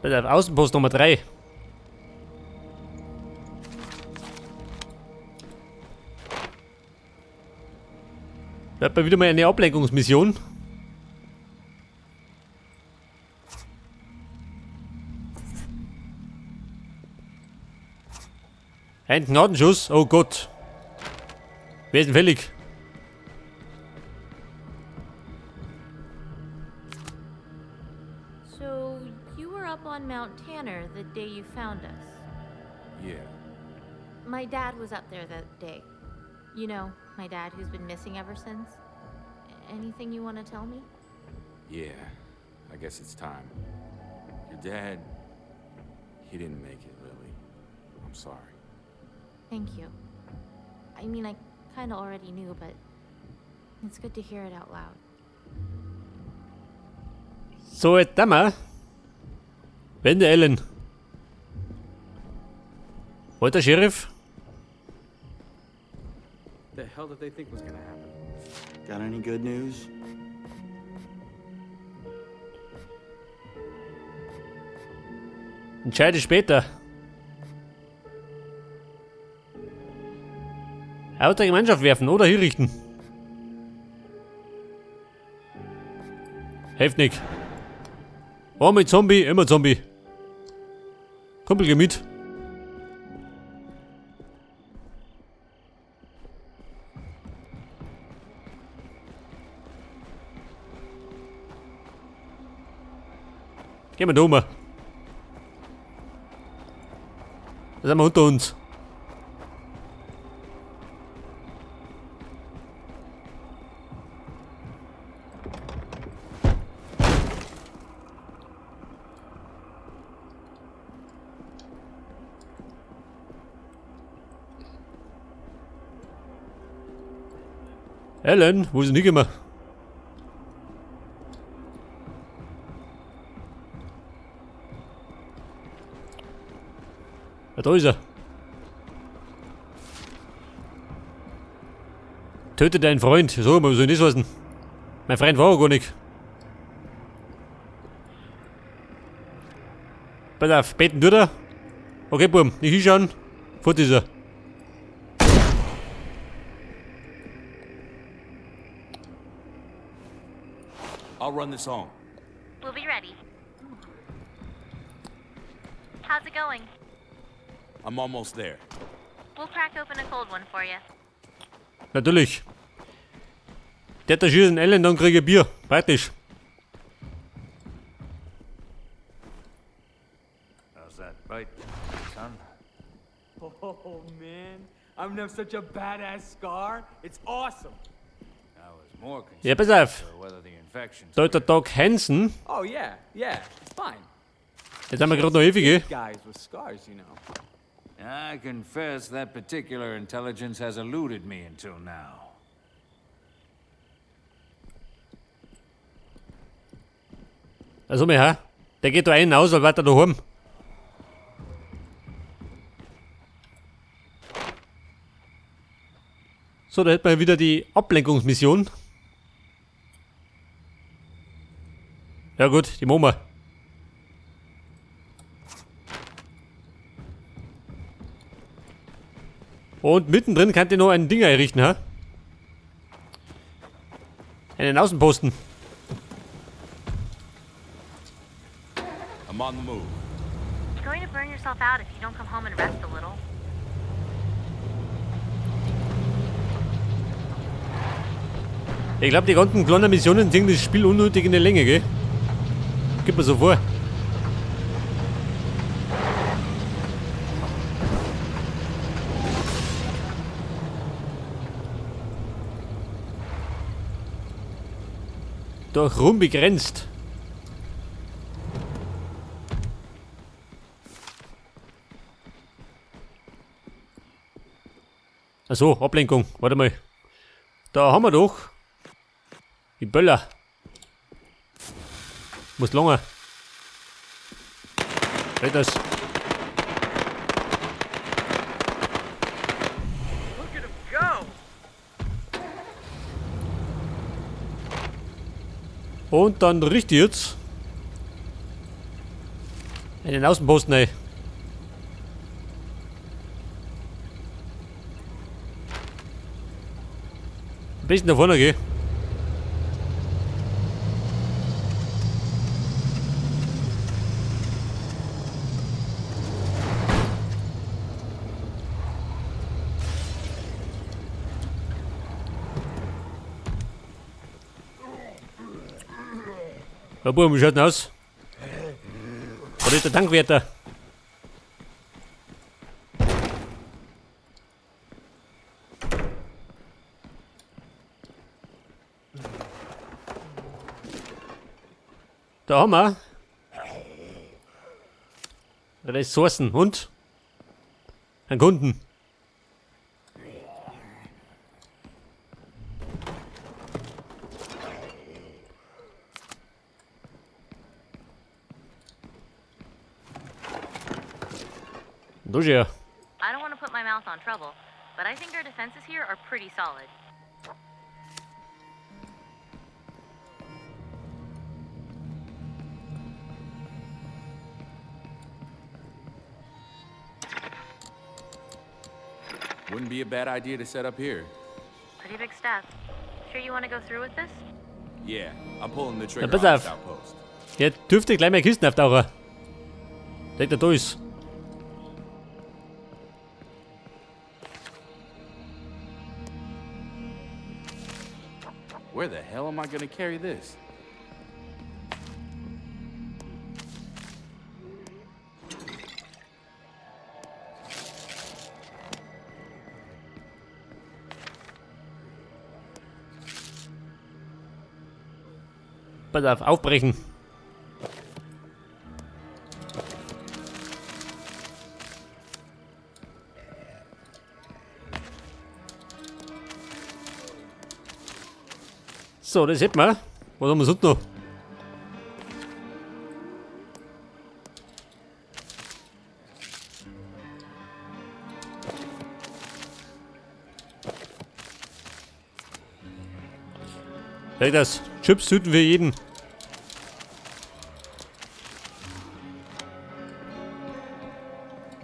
Bei der Außenpost Nummer 3. Wird mal wieder mal eine Ablenkungsmission. Ein Gnadenschuss. Oh Gott. Wer ist denn fällig? So, you were up on Mount Tanner the day you found us. Yeah. My dad was up there that day. You know, my dad who's been missing ever since. Anything you want to tell me? Yeah. I guess it's time. Your dad... He didn't make it, Lily. I'm sorry. Thank you. I mean, I kind of already knew, but it's good to hear it out loud. So, jetzt da mal. Wende Ellen. Alter Sheriff. The hell did they think was gonna happen? Got any good news? Entscheide später. Aus der Gemeinschaft werfen oder hier richten. Hilft nicht. Oh, mit Zombie, immer Zombie. Kumpel, geh mit. Geh mal da oben. Da sind wir unter uns. Ellen, wo ist denn hingegangen? Ja, da ist er. Töte deinen Freund. So, was soll ich das wissen? Mein Freund war er gar nicht. Pass auf, beten tut er. Okay, Bum, nicht hinschauen. Fort ist er. I'll run this home. We'll be ready. How's it going? I'm almost there. We'll crack open a cold one for you. Natürlich. Der hat da schießen Ellen, dann kriege ich Bier. Praktisch. How's that bite, son? Oh man, I'm gonna have such a badass scar. It's awesome. I was more concerned Ja, pass auf. whether the infections. Da ist der Doc Hansen. Oh yeah, it's fine. Jetzt haben wir gerade noch ewige. Guys with scars, you know. I confess that particular intelligence has eluded me until now. Also, mir, der geht da einen aus, weil weiter daheim. So, da hätten wir wieder die Ablenkungsmission. Ja gut, die machen wir. Und mittendrin kann ihr noch ein Ding errichten, ha? Einen Außenposten. I'm on the move. You're going to burn yourself out if you don't come home and rest a little. Ich glaube, die ganzen kleinen Missionen ziehen das Spiel unnötig in die Länge, gell? Gib mir so vor. Durch Rum begrenzt. Achso, Ablenkung. Warte mal. Da haben wir doch die Böller. Muss lange. Red das. Look at him go! Und dann riecht jetzt In den Außenposten, ey. Ein bisschen nach vorne gehen. Ja, Buben, wie schaut denn aus? Wo ist der Tankwärter? Da haben wir Ressourcen und einen Kunden. Du ja. I don't want to put my mouth on trouble, but I think our defenses here are pretty solid. Wouldn't be a bad idea to set up here. Pretty big step. Sure you want to go through with this? Yeah, I'm pulling the trigger pass on this auf. outpost. Jetzt dürfte gleich mal Kisten auftauchen. Denkt er da ist. Where the hell am I gonna carry this? Pass auf, aufbrechen. So, das hätten wir. Was haben wir sonst noch? Seht das? Chips töten wir jeden.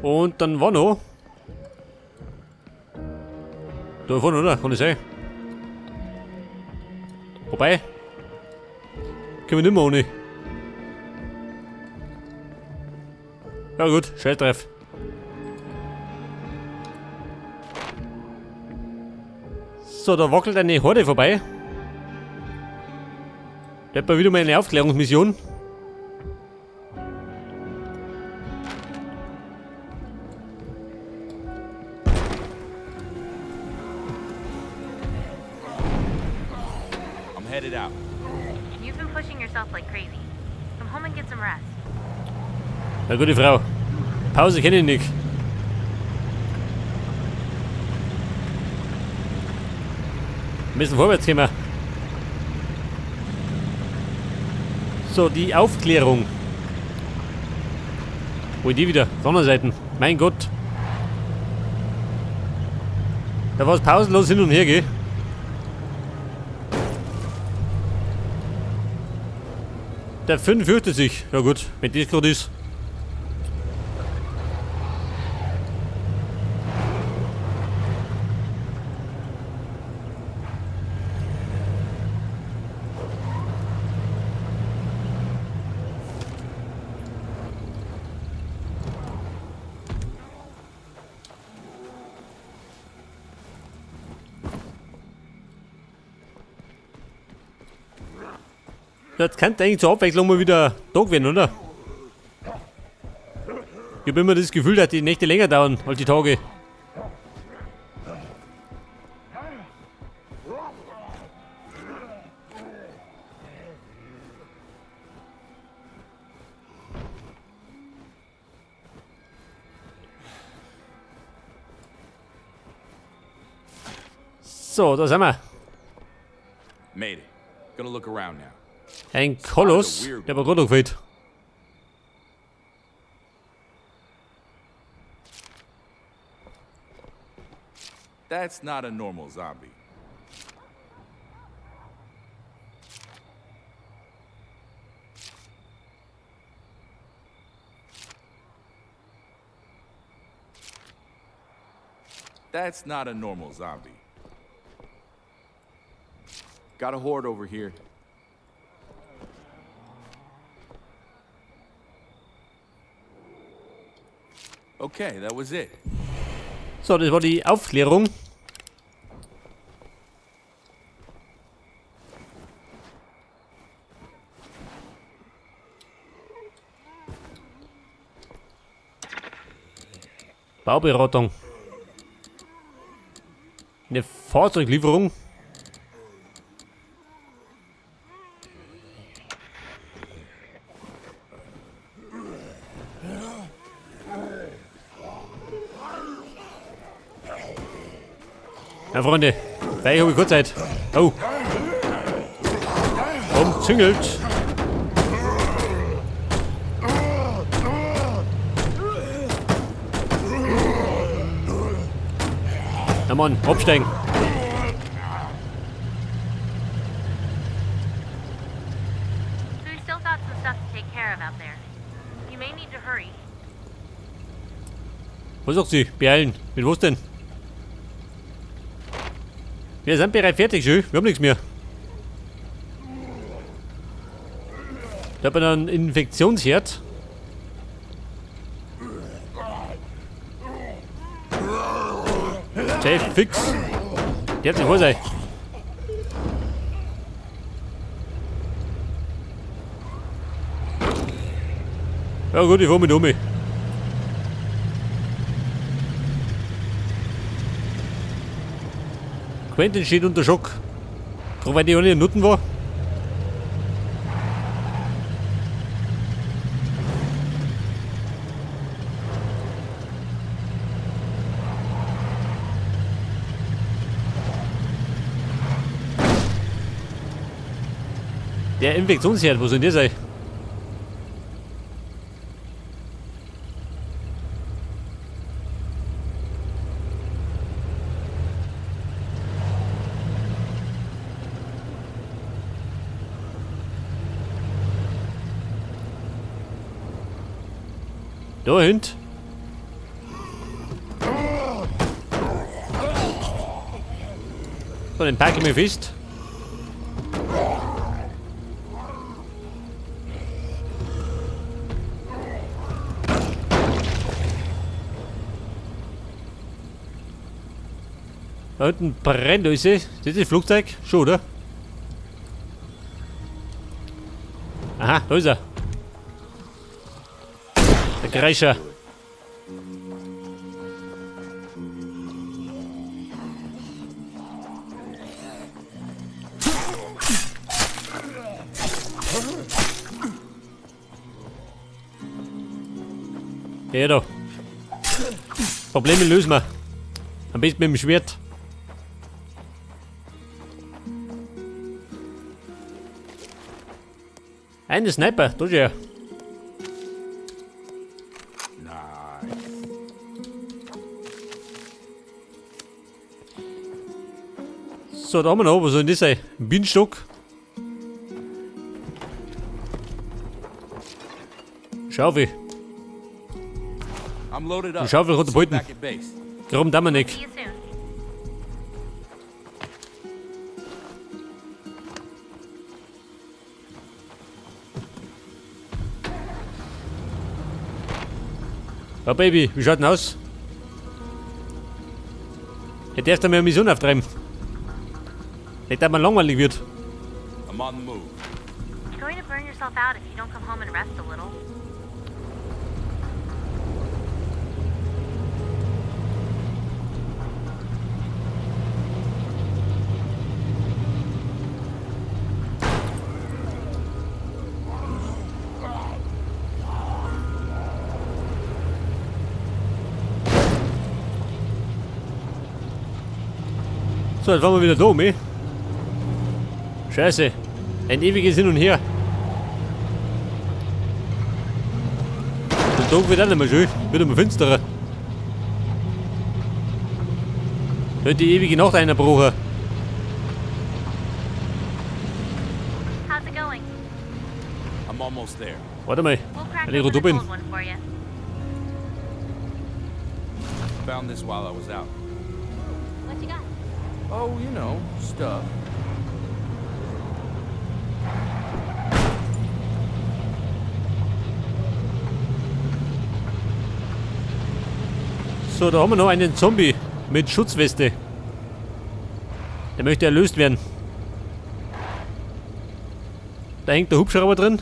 Und dann war noch. Da vorne, oder? Kann ich sein. Wobei. Können wir nicht mehr ohne. Ja gut, scheiß drauf. So, da wackelt eine Horde vorbei. Da hat man wieder mal eine Aufklärungsmission. I'm headed out. You've been pushing yourself like crazy. Come home and get some rest. Na gute Frau. Pause kenne ich nicht. Wir müssen vorwärts gehen. So, die Aufklärung. Wo ist die wieder? Auf der anderen Seite. Mein Gott. Da war es pausenlos hin und her, gell? Der Finn fürchtet sich. Ja gut, wenn das gerade ist. Das könnte eigentlich zur Abwechslung mal wieder Tag werden, oder? Ich habe immer das Gefühl, dass die Nächte länger dauern als die Tage. So, da sind wir. Made it. Gonna look around now. Ein Koloss, der aber gerade gefällt. That's not a normal zombie. That's not a normal zombie. Got a horde over here. Okay, that was it. So, das war die Aufklärung. Bauberatung. Eine Fahrzeuglieferung. Ja, Freunde, gleich habe ich kurz Zeit. Oh. Umzingelt. Na Mann, absteigen. So we still got some stuff to take care of out there. You may need to hurry. Was sagt sie? Beeilen. Mit was denn? Wir sind bereits fertig, schön. Wir haben nichts mehr. Da hat man einen Infektionsherd. Safe, fix. Die hat sich vor sein. Ja gut, ich fahr mit um. Quentin steht unter Schock. Gerade weil die alle in Nutten war. Der Infektionsherd, wo soll der sein? Da hint. So, den packe ich mir fest. Da unten brennt alles. Das ist das Flugzeug? Schon, oder? Aha, da ist er. Der Kreischer. Der da. Probleme lösen wir. Am besten mit dem Schwert. Eine Sniper, da ist er. So, da haben wir noch, was soll denn das sein? Ein Bienenstock. Schaufel. I'm loaded Die up. Schaufel hat er See you behalten. back at base. Warum da man nicht? See you soon. Ja, Baby, wie schaut denn aus? Jetzt darfst du mir eine Mission auftreiben. Nicht, dass man langweilig wird. I'm on the move. You're going to burn yourself out if you don't come home and rest a little. So, jetzt waren wir wieder da, eh? Scheiße. Ein ewiges Hin und Her. Der Tag wird auch nicht mehr schön. Wird immer finsterer. Hört die ewige Nacht einer brauchen. How's it going? I'm almost there. Warte mal. We'll crack Wenn ich open da the bin. cold one for you. Found this while I was out. What you got? Oh, you know, stuff. So, da haben wir noch einen Zombie mit Schutzweste. Der möchte erlöst werden. Da hängt der Hubschrauber drin.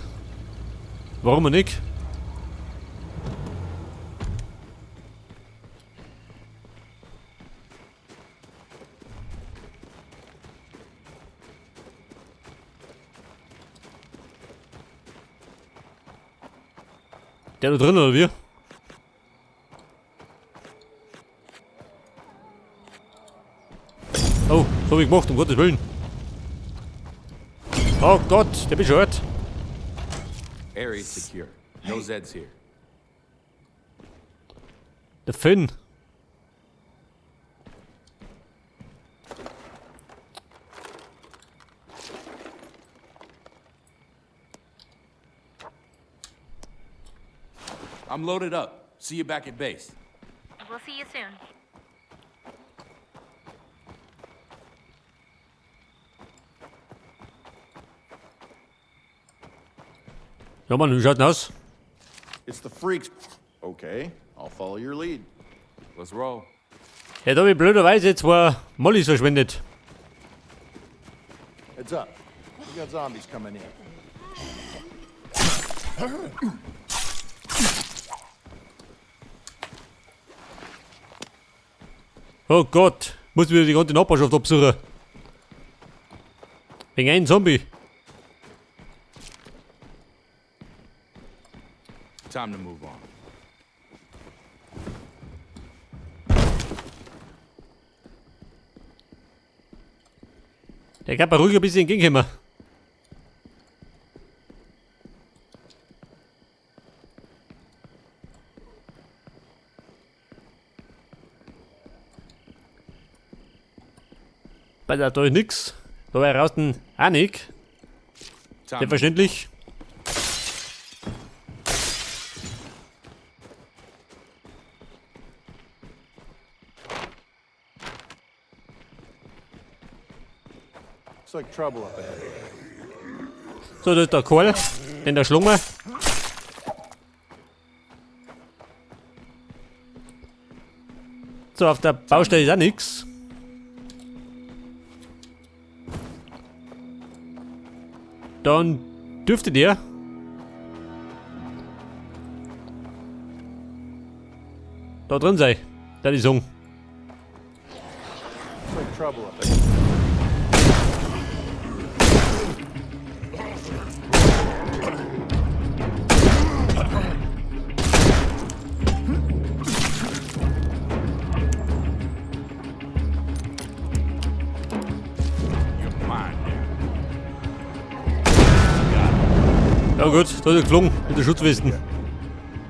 Warum nicht? Der da drin oder wie? Oh, so hab ich gemacht, um Gottes Willen. Oh Gott, der bescheuert. Area's secure. No Zeds here. Der Finn. I'm loaded up. See you back at base. We'll see you soon. Ja Mann, wie schaut denn aus? It's the freaks. Okay, I'll follow your lead. Let's roll. Ja, da habe ich blöderweise zwei Mollys verschwendet. Heads up. We got zombies coming in. Oh Gott, muss wieder die ganze Nachbarschaft absuchen. Wegen einem Zombie. Time to move on. Der kann mal ruhig ein bisschen entgegenkommen. Bei der da ist nix. Da war draußen auch nicht. Time to Selbstverständlich. Looks like trouble up ahead. So, da ist der Karl. Den da schlagen wir. So, auf der Baustelle ist auch nix. Dann dürfte der da drin sein. Da die Song. Looks like trouble up ahead. You're mine now. Ja gut, da ist er geflogen mit der Schutzwesten.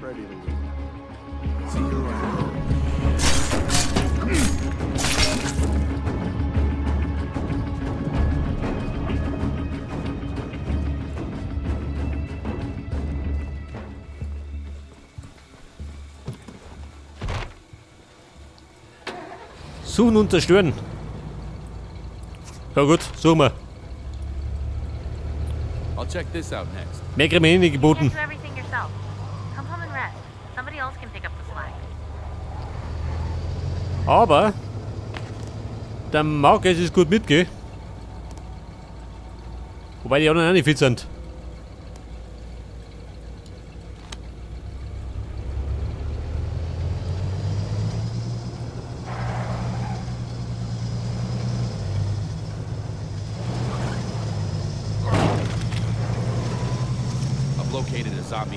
Ready to leave. See you around. Suchen und zerstören. Ja gut, suchen wir. I'll check this out next. Mehr kriegen wir eh nicht You geboten. can't do everything yourself. Come home and rest. Somebody else can pick up the slack. Aber der Marcus ist gut mitgehen. Wobei die anderen auch nicht fit sind. I've located a zombie